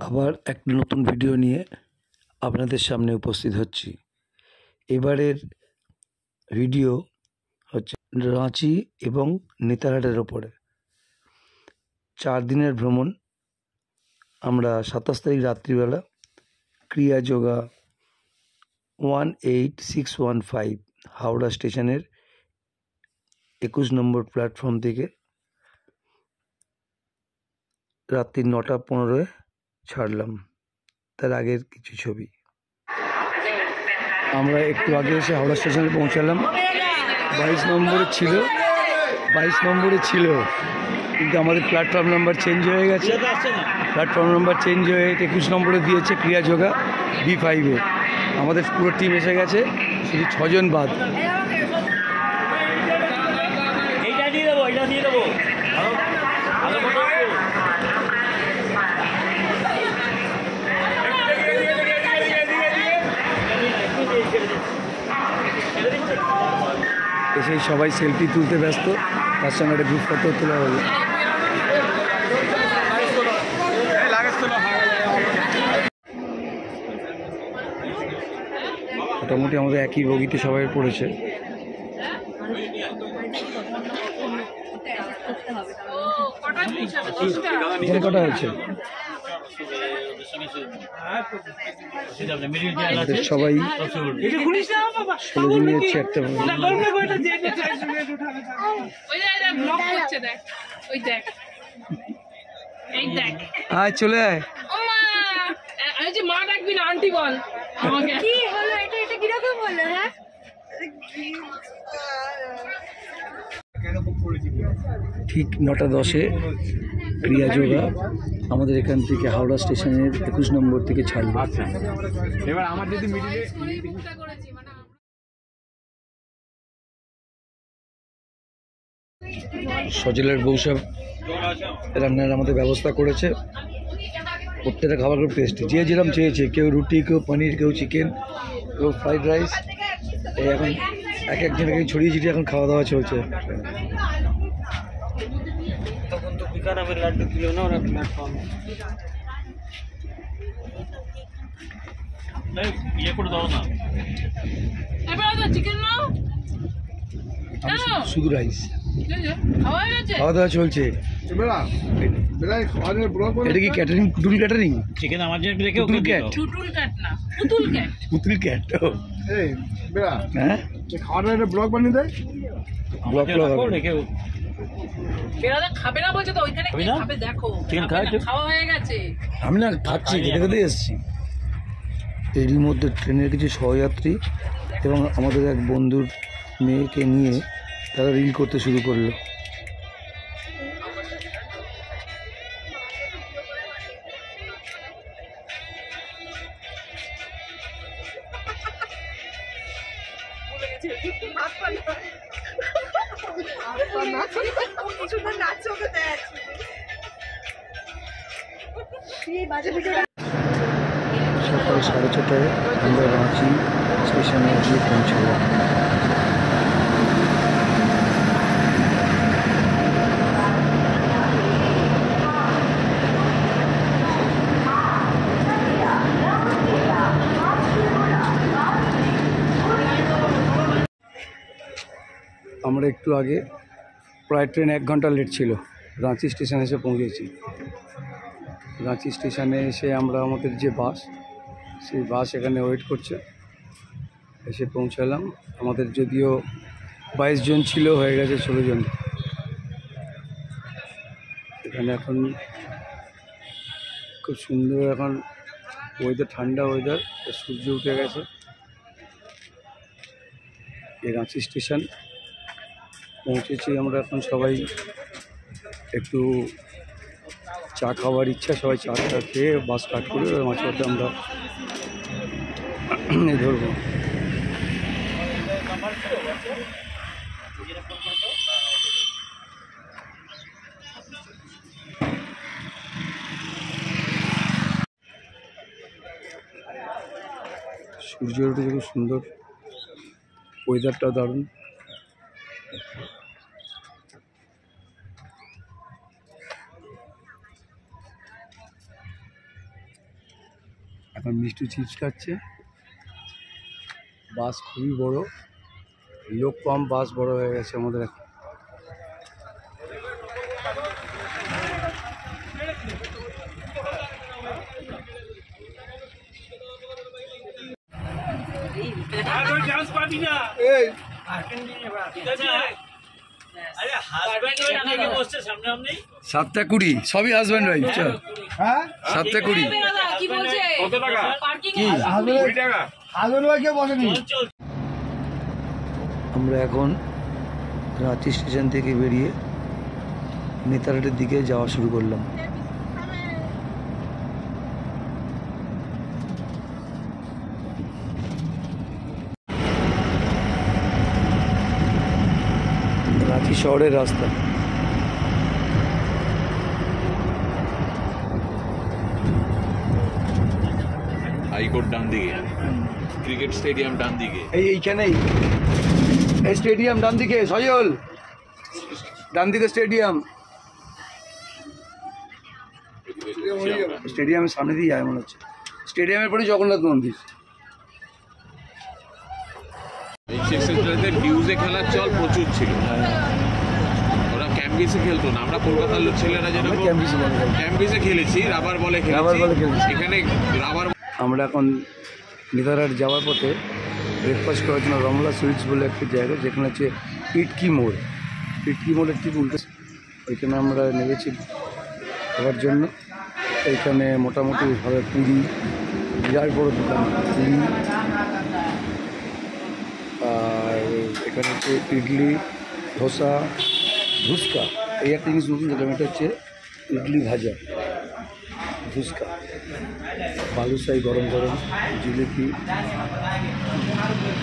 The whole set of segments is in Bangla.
আবার একটা নতুন ভিডিও নিয়ে আপনাদের সামনে উপস্থিত হচ্ছি। এবারের ভিডিও হচ্ছে রাঁচি এবং নেতারহাটের ওপরে 4 দিনের ভ্রমণ। আমরা 27 তারিখ রাত্রিবেলা ক্রিয়া যোগা 18615 হাওড়া স্টেশনের 21 নম্বর প্ল্যাটফর্ম থেকে রাত্রি 9:15 ছাড়লাম। তার আগের কিছু ছবি। আমরা একটু আগে এসে হাওড়া স্টেশনে পৌঁছালাম। 22 নম্বরে ছিল কিন্তু আমাদের প্ল্যাটফর্ম নাম্বার চেঞ্জ হয়ে গেছে। প্ল্যাটফর্ম নাম্বার চেঞ্জ হয়ে 21 নম্বরে দিয়েছে ক্রিয়া যোগা B5-এ। আমাদের পুরো টিম এসে গেছে, শুধু 6 জন বাদ। এসে সবাই সেলফি তুলতে ব্যস্ত, তার সঙ্গে একটা গ্রুপ ফটো তোলা হলো। মোটামুটি আমাদের একই বগিতে সবাই পড়েছে। কটা হয়েছে? সবাই 16 দিন হচ্ছে একটা। আয় চলে আয়। মা ডাকবি না, আন্টি বল। কি হলো এটা? এটা কিরকম হলো? হ্যাঁ, ঠিক 9:10 ক্রিয়া যোগা আমাদের এখান থেকে হাওড়া স্টেশনের 21 নম্বর থেকে ছাড়বে। এবার আমার যদি সজলের বৌসব রান্নার আমাদের ব্যবস্থা করেছে। প্রত্যেকটা খাবার খুব টেস্টি, যে যেরকম চেয়েছে, কেউ রুটি, কেউ পনির, কেউ চিকেন, কেউ ফ্রাইড রাইস। এই এখন এক একজনকে ছড়িয়ে ছিটিয়ে এখন খাওয়া দাওয়া চলছে। তখন তো বিকারামের লাড্ডু দিল না ওরা প্ল্যাটফর্মে। শুধু রাইস, খাওয়া দাওয়া চলছে। এটা কি ক্যাটারিং? পুতুল ক্যাটারিং? চিকেন আমার জন্য পুতুল ক্যাট, পুতুল ক্যাট। হ্যাঁ, খাওয়া দাওয়া ব্লগ বানিয়ে দেয়। ব্লগ খাবে না বলছে তো, ওইখানে খাবে। দেখো খাওয়া হয়ে গেছে। আমি না খাচ্ছি, খেতে খেতে এসছি। এরই মধ্যে ট্রেনের কিছু সহযাত্রী এবং আমাদের এক বন্ধুর মেয়েকে নিয়ে তারা রিল করতে শুরু করলো। সকাল 6:30 আমরা রাঁচি স্টেশনে গিয়ে পৌঁছলাম। আমরা একটু আগে, প্রায় ট্রেন 1 ঘন্টা লেট ছিল, রাঁচি স্টেশনে এসে পৌঁছেছি। রাঁচি স্টেশনে এসে আমরা আমাদের যে বাস, সেই বাস এখানে ওয়েট করছে। এসে পৌঁছালাম। আমাদের যদিও 22 জন ছিল, হয়ে গেছে 16 জন। এখানে এখন খুব সুন্দর, এখন ওয়েদার ঠান্ডা ওয়েদার, সূর্য উঠে গেছে। এই রাঁচি স্টেশন পৌঁছেছি আমরা। এখন সবাই একটু চা খাওয়ার ইচ্ছা, সবাই চা খেয়ে বাস কাট করে মাঝপথে আমরা ধরবো। সূর্য উঠেছে, খুব সুন্দর, ওয়েদারটা দারুণ। এখন মিষ্টি চিপস খাচ্ছে। বাস খুবই বড়, লোক কম, বাস বড় হয়ে গেছে আমাদের এখন। সাতটা কুড়ি, সবই হাজব্যান্ড ওয়াইফ। চল হ্যাঁ 7:20। কি বলছে? কত টাকা? পার্কিং কি? 20 টাকা। হাজবেন্ড ওয়াইফ কে বসেনি। আমরা এখন রাঁচি স্টেশন থেকে বেরিয়ে নেতারহাটের দিকে যাওয়া শুরু করলাম। রাঁচি শহরের রাস্তা। হাইকোর্ট ডান দিকে, ক্রিকেট স্টেডিয়াম ডান দিকে। এইখানেই এই স্টেডিয়াম ডান দিকে, সজল ডান দিকে স্টেডিয়াম। স্টেডিয়ামের সামনে দিয়ে যায় মনে হচ্ছে। স্টেডিয়ামের পরে জগন্নাথ মন্দির। এই সেক্টরটাতে ডিউজে খেলার চল প্রচুর ছিল। ওরা ক্যাম্পিসে খেলতো না, আমরা কলকাতার ছেলেরা যেরকম ক্যাম্পিসে খেলেছি, রাবার বলে খেলেছি। এখানে রাবার। আমরা এখন নেতারহাট যাওয়ার পথে ব্রেকফাস্ট করার জন্য রমলা সুইটস বলে একটি জায়গা, যেখানে হচ্ছে ইটকি মোড়। ইটকি মোড়ের ঠিক উল্টো, ওইখানে আমরা নেমেছি খাওয়ার জন্য। এইখানে মোটামুটি ভাবে পুরি, বিরাট বড় দোকান পুরি, আর এখানে হচ্ছে ইডলি, ধোসা, ফুচকা। এই একটা জিনিস নতুন দেখলাম, এটা হচ্ছে ইডলি ভাজা, ফুচকা, বালুশাহী গরম গরম, জিলিপি।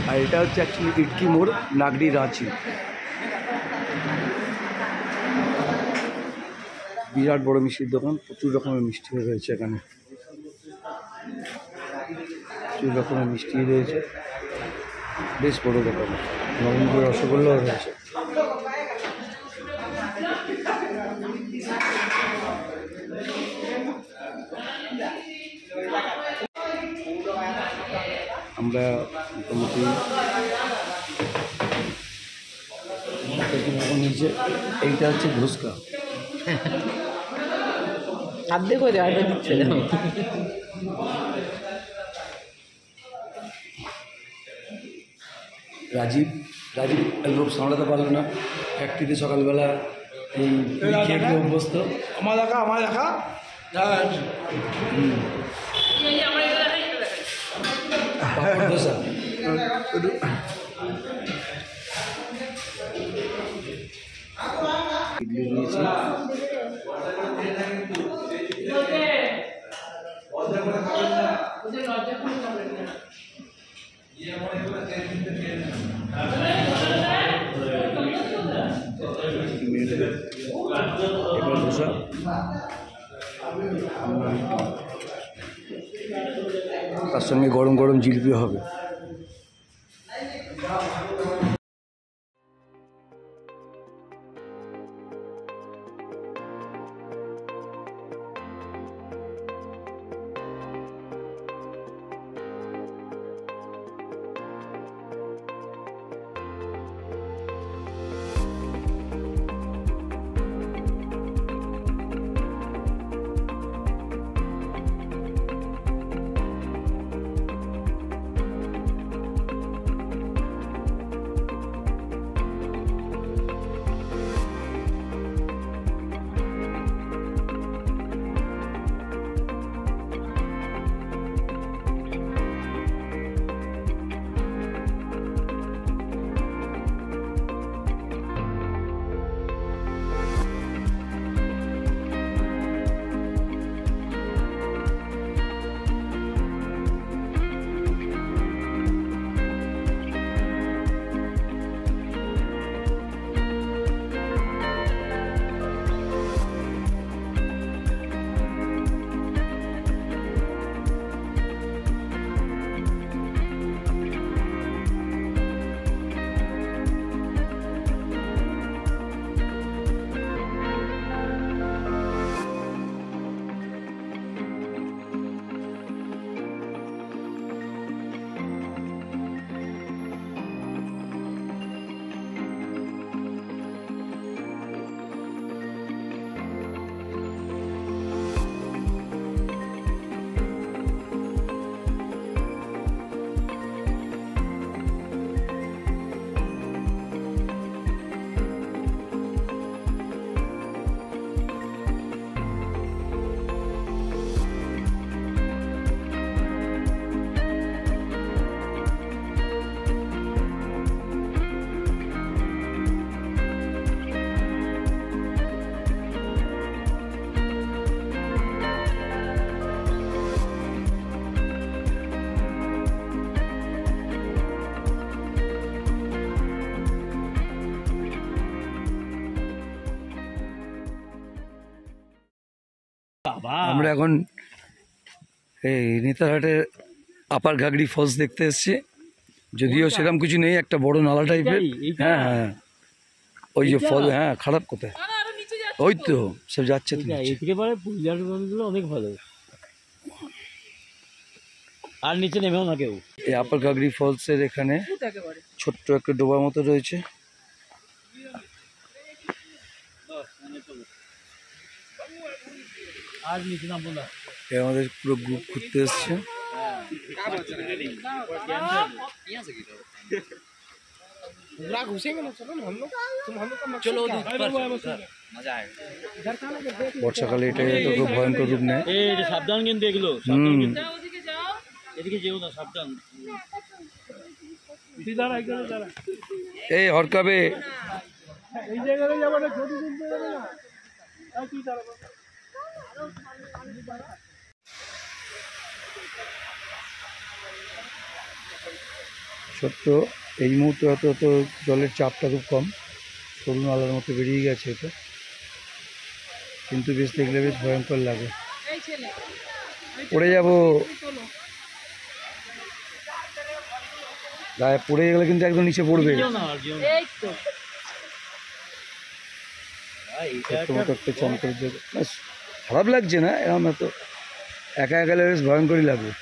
আর এটা হচ্ছে অ্যাকচুয়ালি ইটকি মোড়, নাগরি রাঁচি। বিরাট বড় মিষ্টির দোকান, প্রচুর রকমের মিষ্টি রয়েছে এখানে, প্রচুর রকমের মিষ্টি রয়েছে, বেশ বড় দোকান। নবমপুর রসগোল্লাও রয়েছে। আমরা মোটামুটি নিচে, এইটা হচ্ছে ফুচকা। অর্ধেক হয়ে যায়, দিচ্ছে রাজীব লোক সামলাতে পারলো না, ফ্যাক্টরিতে সকালবেলা এই খেয়ে খেয়ে অভ্যস্ত। আমার দেখা পাপড় ধোসা। ইডলি নিয়েছি। এবার ধোসা, তার সঙ্গে গরম গরম জিলিপি হবে। আমরা এখন এই নেতারহাটের আপার ঘাগড়ি ফলস দেখতে এসেছি, যদিও সেরকম কিছু নেই, একটা বড় নালা টাইপের। হ্যাঁ হ্যাঁ, ওই যে ফল। হ্যাঁ, খারাপ কোথায়, ওই তো সব যাচ্ছে তো নিচে। এদিকে পরে পুরুলিয়ার গুলো অনেক ভালো, আর নিচে নেমেও না কেউ। এই আপার ঘাগড়ি ফলসের এখানে ছোট্ট একটা ডোবার মতো রয়েছে। আর নিচে নামবো না। আমাদের পুরো গ্রুপ ঘুরতে এসছে। বর্ষাকালে এটা খুব ভয়ঙ্কর রূপ নেয়। সাবধান কিন্তু এগুলো, এদিকে যেও না, সাবধান। এই হরকাবে ছোট্ট এই মুহূর্তে অত জলের চাপটা খুব কম, সরু নালার মতো বেরিয়ে গেছে এটা, কিন্তু বেশ দেখলে বেশ ভয়ঙ্কর লাগে। পড়ে যাব, গায়ে পড়ে গেলে কিন্তু একদম নিচে পড়বে। খারাপ লাগছে না, এরকম এত একা গেলে বেশ ভয়ঙ্করই লাগবে।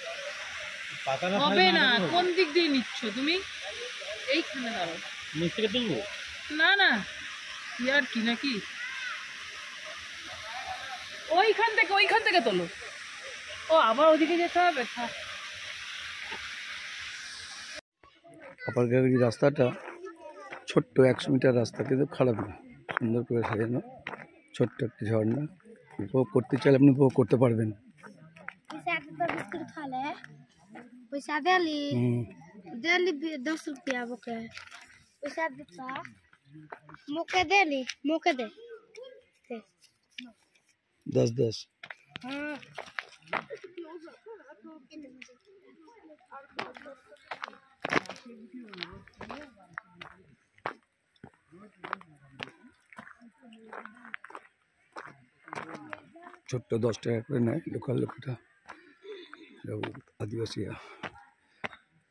হবে না, কোন দিক দিয়ে নিচ্ছ তুমি? এইখানে দাঁড়াও, নিচ থেকে তুলবো না না, কি আর কি নাকি, ওইখান থেকে তোলো। ও আবার ওদিকে যেতে হবে। আপার ঘাগড়ি রাস্তাটা ছোট্ট 100 মিটার রাস্তা, কিন্তু খারাপ না, সুন্দর করে সাজানো, ছোট্ট একটা ঝর্ণা। উপভোগ করতে চাইলে আপনি উপভোগ করতে পারবেন। पैसा देली 10 रुपया मोके पैसा देता मोके देली मोके दे 10 हाँ ছোট্ট 10 টাকা করে নেয় লোকাল লোকটা, আদিবাসীরা।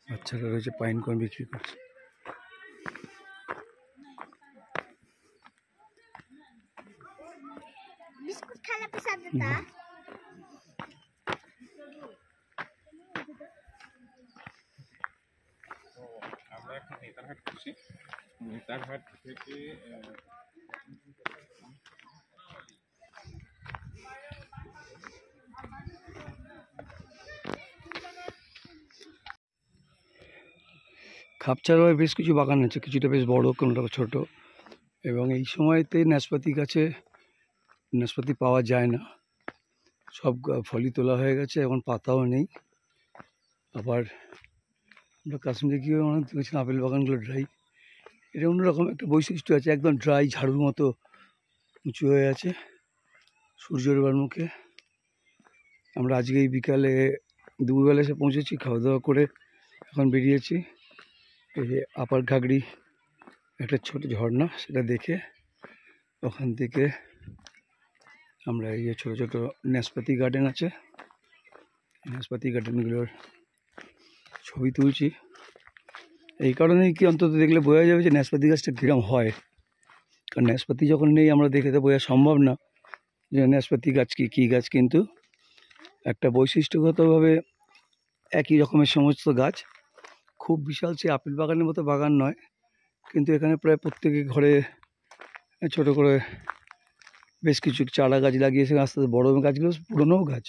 বাচ্চারা রয়েছে, পাইন কর্ন বিক্রি করছে। बिस्कुट खाने पैसा देता আমরা এখন নেতারহাট করছি। নেতারহাট থেকে খাপছাড়ায় বেশ কিছু বাগান আছে, কিছুটা বেশ বড়, কোনোটা ছোট, এবং এই সময়তে নাশপাতি গাছে নাশপাতি পাওয়া যায় না, সব ফলই তোলা হয়ে গেছে, এখন পাতাও নেই। আবার আমরা কাশ্মীরে গিয়ে অনেক দেখেছিলাম আপেল বাগানগুলো ড্রাই, এটা অন্যরকম একটা বৈশিষ্ট্য আছে, একদম ড্রাই, ঝাড়ুর মতো উঁচু হয়ে আছে সূর্যের মুখে। আমরা আজকে এই বিকালে দুপুরবেলা এসে পৌঁছেছি, খাওয়া দাওয়া করে এখন বেরিয়েছি। এই যে আপার ঘাগড়ি একটা ছোট ঝর্ণা, সেটা দেখে ওখান থেকে আমরা এই যে ছোটো ছোটো নাশপাতি গার্ডেন আছে, নাশপাতি গার্ডেনগুলোর ছবি তুলছি। এই কারণেই কি অন্তত দেখলে বোঝা যাবে যে নাশপাতি গাছটা কীরকম হয়, কারণ নাশপাতি যখন নেই আমরা দেখে তো বোঝা সম্ভব না যে নাশপাতি গাছ কী গাছ, কিন্তু একটা বৈশিষ্ট্যগতভাবে একই রকমের সমস্ত গাছ, খুব বিশাল সে আপেল বাগানের মতো বাগান নয়, কিন্তু এখানে প্রায় প্রত্যেকের ঘরে ছোট করে বেশ কিছু চারা গাছ লাগিয়েছে। আস্তে আস্তে বড় গাছগুলো পুরনো গাছ,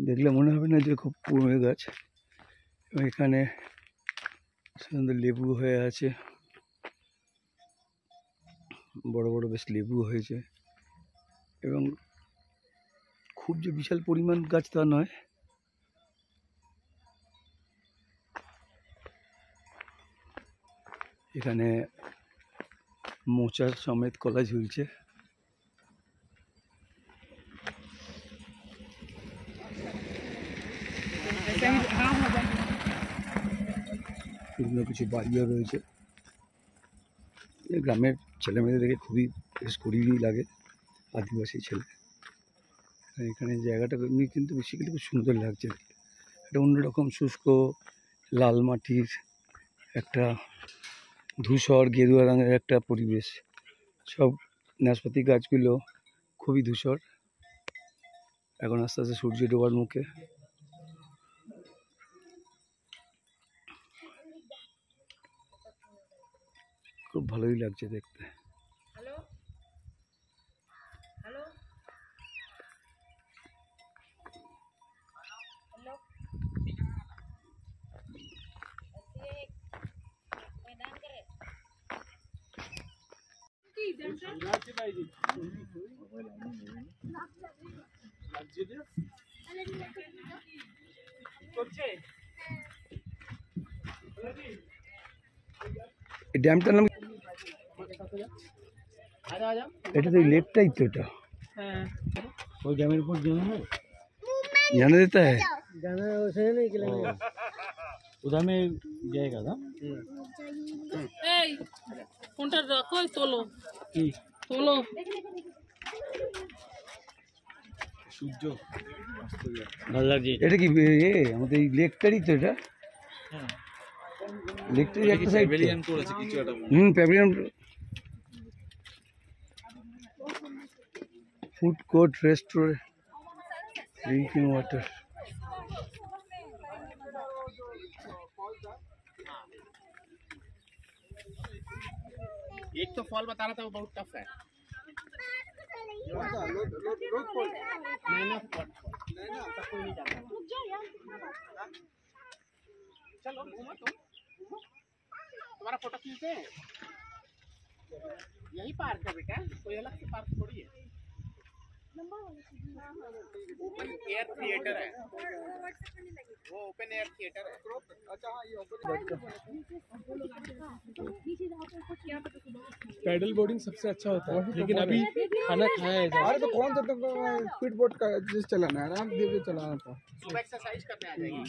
দেখলে মনে হবে না যে খুব পুরনো গাছ। এবং এখানে সুন্দর লেবু হয়ে আছে, বড় বড় বেশ লেবু হয়েছে, এবং খুব যে বিশাল পরিমাণ গাছ তা নয়। এখানে মোচার সমেত কলা ঝুলছে। বিভিন্ন কিছু বাড়িও রয়েছে। গ্রামের ছেলেমেয়েদের দেখে খুবই বেশ করিবই লাগে, আদিবাসী ছেলে। আর এখানে জায়গাটা এমনি কিন্তু বেসিক্যালি খুব সুন্দর লাগছে। একটা অন্যরকম শুষ্ক লাল মাটির একটা ধূসর গেরুয়া রঙের একটা পরিবেশ। সব নাশপাতি গাছগুলো খুবই ধূসর। এখন আস্তে আস্তে সূর্য ডোবার মুখে। খুব ভালোই লাগছে দেখতে। এই ড্যামটার নাম এটা তো লেকটাই তো এটা। ওই ড্যামের উপর জানা যেতে হ্যাঁ उधर में जाएगा ना এই ফোনটা রাখো তোলো কি তোলো সূর্য ভালো লাগছে এটা কি আমাদের এই লেকটারই তো এটা। লেকটারই একটা সাইড প্যাভিলিয়ন করেছে কিছু একটা pavilion food court restaurant drinking water. एक तो फॉल बता रहा था वो बहुत टफ है। चलो घूमो तुम, तुम्हारा फोटो खींचते हैं। यही पार्क है बेटा, कोई अलग से पार्क थोड़ी है। ओपन एयर थिएटर है वो, ओपन एयर थिएटर है। अच्छा हाँ ये ओपन। पैडल बोर्डिंग सबसे अच्छा होता है, लेकिन अभी खाना खाया है। अरे तो कौन सा स्पीड बोट का जिस चलाना है, आराम से चलाना था। सुबह एक्सरसाइज करने आ जाएगी।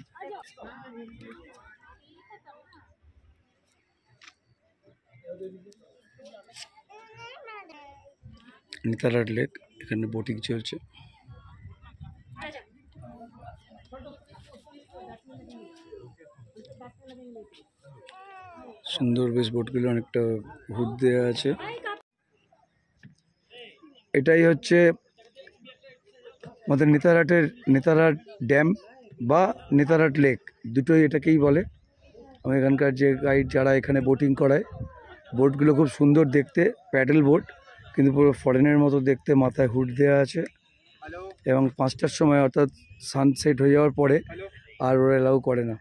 নেতারহাট লেক, এখানে বোটিং চলছে। সুন্দর বেশ বোটগুলো অনেকটা হুড দেওয়া আছে। এটাই হচ্ছে আমাদের নেতারহাট ড্যাম বা নেতারহাট লেক, দুটোই এটাকেই বলে। আমি এখানকার যে গাইড যারা এখানে বোটিং করায়, বোটগুলো খুব সুন্দর দেখতে, প্যাডেল বোট কিন্তু পুরো ফরেনের মতো দেখতে, মাথায় হুড দেওয়া আছে। এবং 5টার সময় অর্থাৎ সানসেট হয়ে যাওয়ার পরে আর ওরা অ্যালাউ করে না।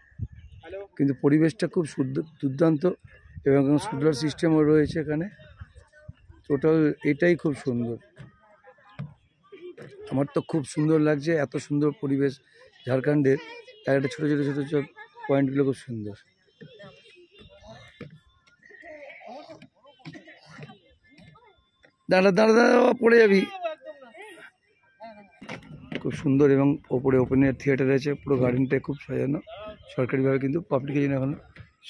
কিন্তু পরিবেশটা খুব দুর্দান্ত এবং সোলার সিস্টেমও রয়েছে এখানে। টোটাল এটাই খুব সুন্দর। আমার তো খুব সুন্দর লাগছে, এত সুন্দর পরিবেশ ঝাড়খণ্ডের। একটা ছোটো ছোটো ছোটো ছোটো পয়েন্টগুলো খুব সুন্দর। দাঁড়া দাঁড়া দাঁড়া পড়ে যাবি। খুব সুন্দর এবং ওপরে ওপেন এয়ার থিয়েটার আছে। পুরো গার্ডেনটা খুব সাজানো সরকারিভাবে, কিন্তু পাবলিকের জন্য এখনো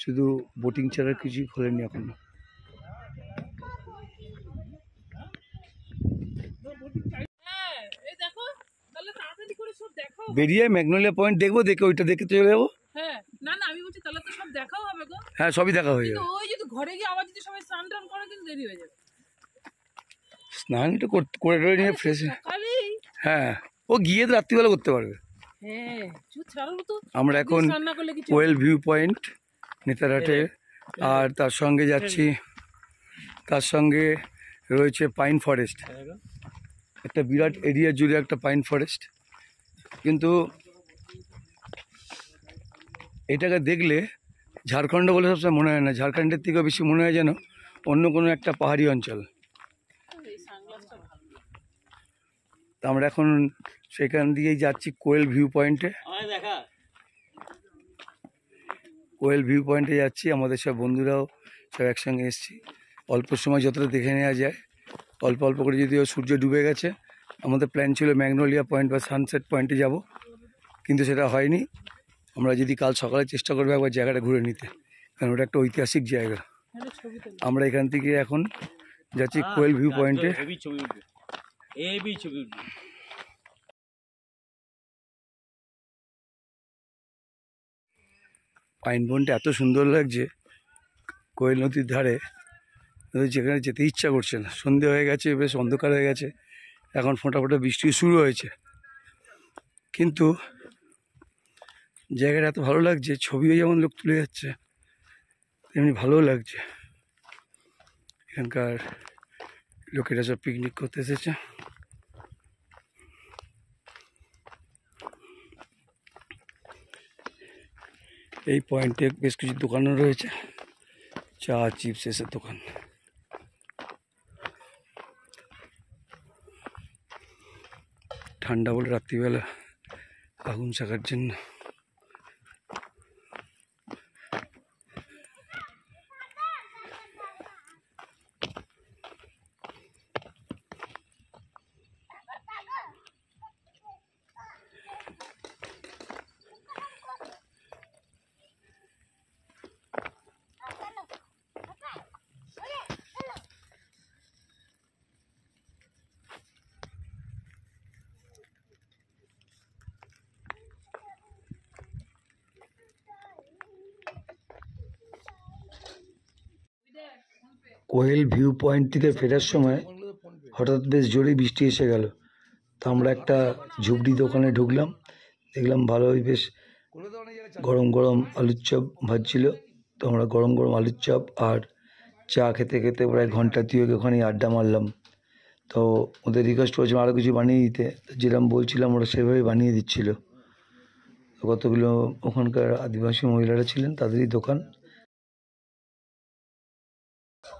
শুধু বোটিং ছাড়া কিছুই খোলেনি এখনো। বেরিয়ে ম্যাগনোলিয়া পয়েন্ট দেখবো, দেখে ওইটা দেখে চলে যাবো। হ্যাঁ না না আমি বলছি তাহলে তো সব দেখাও হবে গো। হ্যাঁ সবই দেখা হয়ে যাবে। ওই যদি ঘরে গিয়ে আবার যদি সবাই স্নান টান করে কিন্তু দেরি হয়ে যাবে। স্নান একটু করে টরে নিয়ে ফ্রেশ। সকালে হ্যাঁ ও গিয়ে তো রাত্রিবেলা করতে পারবে। হ্যাঁ ছাড়ার তো আমরা এখন রান্না করলে কিছু কোয়েল ভিউ পয়েন্ট নেতারহাটে, আর তার সঙ্গে যাচ্ছি, তার সঙ্গে রয়েছে পাইন ফরেস্ট, একটা বিরাট এরিয়া জুড়ে একটা পাইন ফরেস্ট। কিন্তু এটাকে দেখলে ঝাড়খণ্ড বলে সবসময় মনে হয় না, ঝাড়খণ্ডের থেকেও বেশি মনে হয় যেন অন্য কোনো একটা পাহাড়ি অঞ্চল। তা আমরা এখন সেখান দিয়েই যাচ্ছি কোয়েল ভিউ পয়েন্টে। কোয়েল ভিউ পয়েন্টে যাচ্ছি, আমাদের সব বন্ধুরাও সব একসঙ্গে এসেছি। অল্প সময় যতটা দেখে নেওয়া যায়, অল্প অল্প করে। যদিও সূর্য ডুবে গেছে, আমাদের প্ল্যান ছিল ম্যাগনোলিয়া পয়েন্ট বা সানসেট পয়েন্টে যাব, কিন্তু সেটা হয়নি। আমরা যদি কাল সকালে চেষ্টা করবো একবার জায়গাটা ঘুরে নিতে, কারণ ওটা একটা ঐতিহাসিক জায়গা। আমরা এখান থেকে এখন যাচ্ছি কোয়েল ভিউ পয়েন্টে। ছবি উঠবে। পাইন বনটা এত সুন্দর লাগছে, কোয়েল নদীর ধারে, যেখানে যেতে ইচ্ছা করছে না। সন্ধে হয়ে গেছে, বেশ অন্ধকার হয়ে গেছে, এখন ফোঁটা ফোঁটা বৃষ্টি শুরু হয়েছে, কিন্তু জায়গাটা এত ভালো লাগছে, ছবিও যেমন লোক তুলে যাচ্ছে তেমনি ভালোও লাগছে। এখানকার লোকেরা সব পিকনিক করতে এসেছে। এই পয়েন্টে বেশ কিছু দোকানও রয়েছে, চা চিপসের দোকান। ঠান্ডা বলে রাত্রিবেলা আগুন শাকার জন্য কোয়েল ভিউ পয়েন্ট থেকে ফেরার সময় হঠাৎ বেশ জোরে বৃষ্টি এসে গেল। তো আমরা একটা ঝুপড়ি দোকানে ঢুকলাম, দেখলাম ভালোই বেশ গরম গরম আলুর চপ ভাজছিল। তো আমরা গরম গরম আলুর চপ আর চা খেতে খেতে প্রায় ঘন্টা দুয়েক ওখানে আড্ডা মারলাম। তো ওদের রিকোয়েস্ট করেছিলাম আরও কিছু বানিয়ে দিতে, যেরকম বলছিলাম ওরা সেভাবেই বানিয়ে দিচ্ছিল। তো কতগুলো ওখানকার আদিবাসী মহিলারা ছিলেন, তাদেরই দোকান।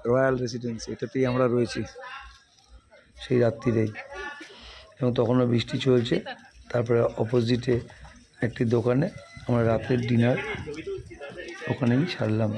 রয়্যাল রেসিডেন্সি, এটাতেই আমরা রয়েছি সেই রাত্রিরেই, এবং তখনও বৃষ্টি চলছে। তারপরে অপোজিটে একটি দোকানে আমরা রাতের ডিনার ওখানেই সারলাম।